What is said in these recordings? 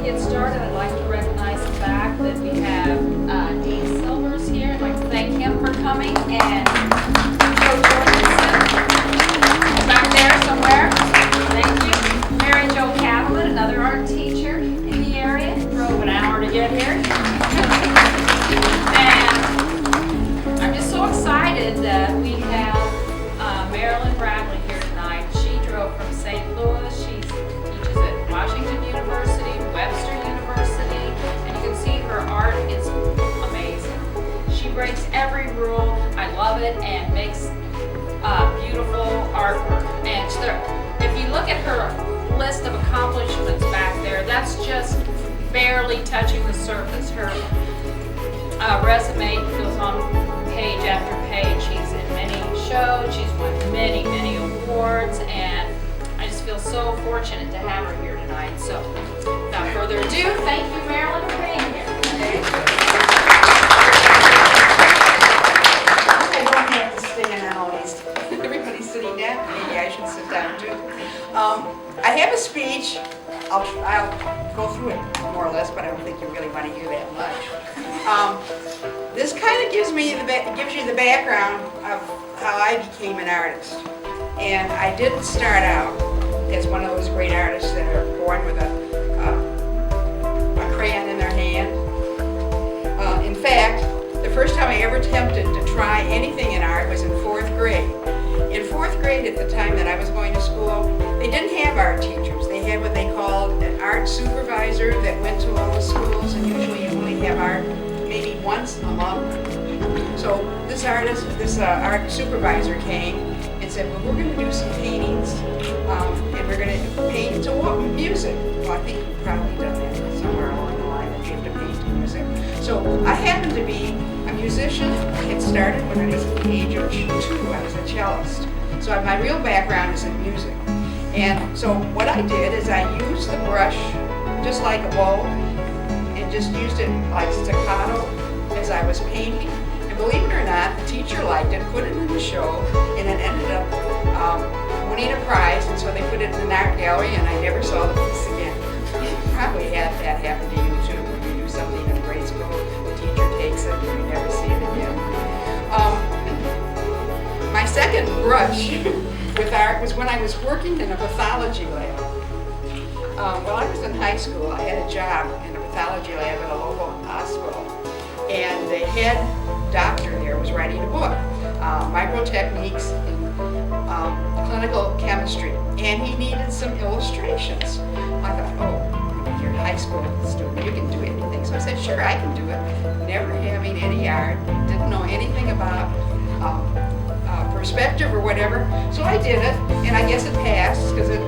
get started, I'd like to recognize the fact that we have Dean Silvers here. I'd like to thank him for coming, and Joe Jorgensen back there somewhere. Thank you. Mary Jo Catlett, another art teacher in the area. Drove an hour to get here. And I'm just so excited that we have Marilynne Bradley here tonight. She drove from St. Louis. She teaches at Washington University, Webster University, and you can see her art is amazing. She breaks every rule. I love it, and makes beautiful artwork. And if you look at her list of accomplishments back there, that's just barely touching the surface. Her resume goes on page after page. She's in many shows. She's won many, many awards, and I just feel so fortunate to have her here tonight. So, without further ado, thank you, Marilynne, for being here. I don't have to stand always. Everybody's sitting down. Maybe I should sit down too. I have a speech. I'll go through it more or less, but I don't think you really want to hear that much. This kind of gives you the background of how I became an artist. And I didn't start out as one of those great artists that are born with a crayon in their hand. In fact, the first time I ever attempted to try anything in art was in 4th grade. In 4th grade, at the time that I was going to school, they didn't have art teachers. They had what they called an art supervisor that went to all the schools, and usually you only have art maybe once a month. So this art supervisor came and said, well, we're going to do some paintings, and we're going to paint to what music? Well, I think you've probably done that somewhere along the line, that you have to paint to music. So I happened to be a musician. It started when I was at the age of 2. I was a cellist. So my real background is in music. And so what I did is I used the brush just like a bow, and just used it like staccato as I was painting. And believe it or not, the teacher liked it, put it in the show, and it ended up winning a prize. And so they put it in an art gallery, and I never saw the piece again. You probably had that happen to you too. When you do something in grade school, the teacher takes it, and you never see it again. My second brush with art was when I was working in a pathology lab. While I was in high school, I had a job in a pathology lab at a local hospital, and the head doctor there was writing a book, Microtechniques in Clinical Chemistry, and he needed some illustrations. I thought, oh, you're a high school student, you can do anything. So I said, sure, I can do it. Never having any art, didn't know anything about perspective or whatever. So I did it, and I guess it passed because it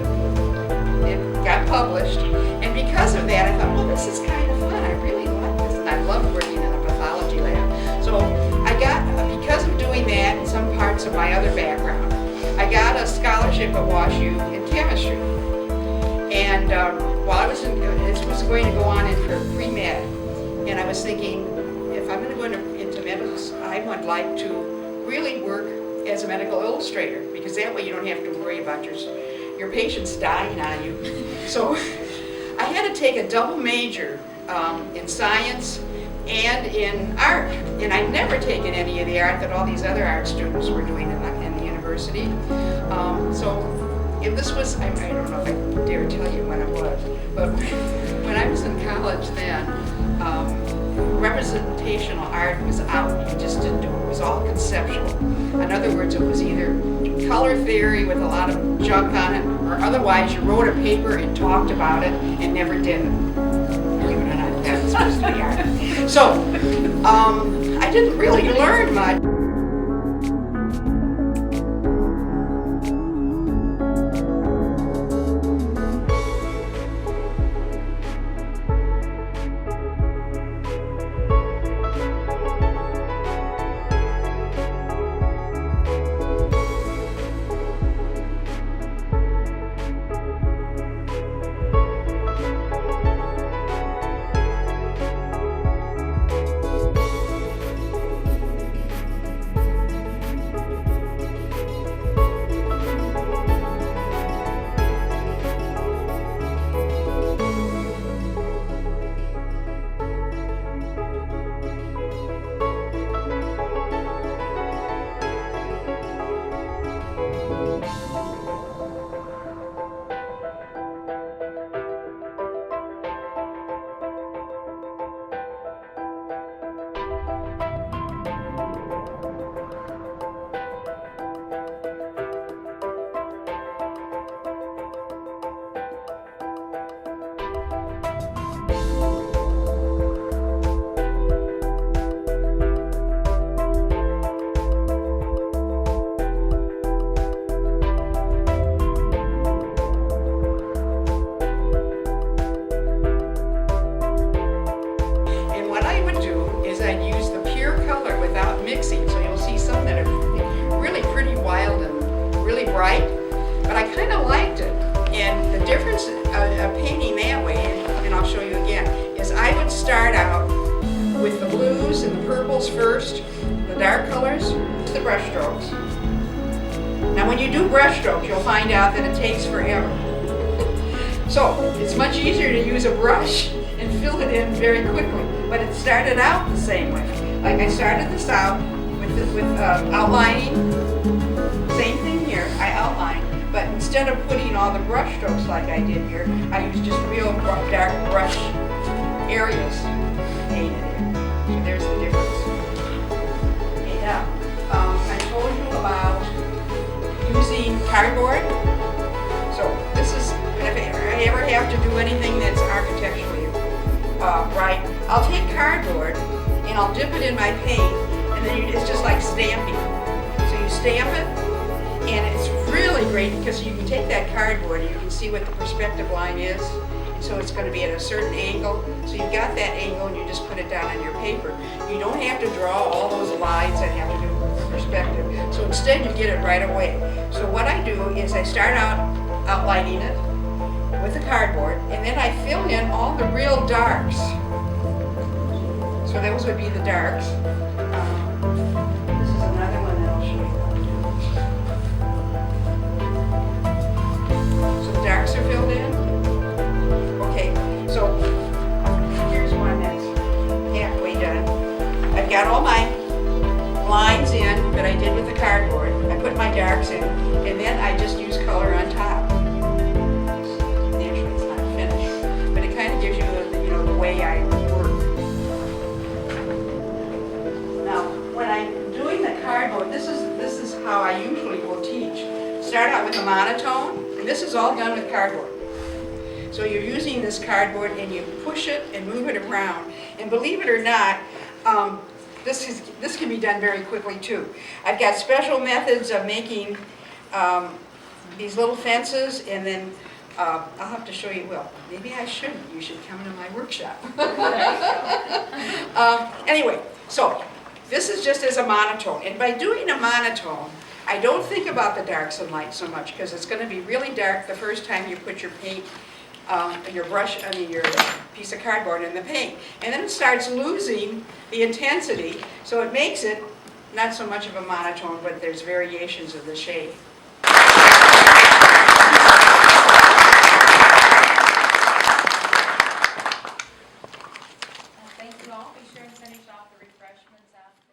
got published. And because of that, I thought, well, this is kind of fun. I really like this, and I love working in a pathology lab. So I got, because of doing that and some parts of my other background, I got a scholarship at WashU in chemistry. And while I was this was going to go on in for pre-med, and I was thinking, if I'm going to go into medicine, I would like to really work as a medical illustrator, because that way you don't have to worry about your patients dying on you. So I had to take a double major in science and in art, and I'd never taken any of the art that all these other art students were doing in the university. So if this was, I don't know if I dare tell you when it was, but when I was in college then, representational art was out. You just didn't do it. It was all conceptual. In other words, it was either color theory with a lot of junk on it, or otherwise you wrote a paper and talked about it and never did it. Believe it or not, that's supposed to be art. So, I didn't really learn much. brush strokes, you'll find out that it takes forever. So it's much easier to use a brush and fill it in very quickly. But it started out the same way. Like I started this out with outlining. Same thing here, I outlined. But instead of putting all the brush strokes like I did here, I used just real dark brush areas painted in. So there's the difference. Okay, now, I told you about using cardboard. So this is, if I ever have to do anything that's architecturally right, I'll take cardboard and I'll dip it in my paint, and then it's just like stamping. So you stamp it, and it's really great because you can take that cardboard and you can see what the perspective line is. And so it's going to be at a certain angle. So you've got that angle and you just put it down on your paper. You don't have to draw all those lines that have to do with perspective. So instead you get it right away. So what I do is I start out outlining it with the cardboard, and then I fill in all the real darks. So those would be the darks. This is another one that I'll show you how to do. So the darks are filled in. Okay, so here's one that's halfway done. I've got all my lines in that I did with the cardboard. I put my darks in, and then I just use color on top. Actually, it's not finished, but it kind of gives you the way I work. Now, when I'm doing the cardboard, this is how I usually will teach. Start out with a monotone, and this is all done with cardboard. So you're using this cardboard and you push it and move it around. And believe it or not, this can be done very quickly too. I've got special methods of making these little fences, and then I'll have to show you. Well, maybe I shouldn't. You should come to my workshop. Anyway, so this is just as a monotone. And by doing a monotone, I don't think about the darks and lights so much, because it's going to be really dark the first time you put your paint, your piece of cardboard in the paint. And then it starts losing the intensity, so it makes it not so much of a monotone, but there's variations of the shade. Thank you all. Be sure and finish off the refreshments after.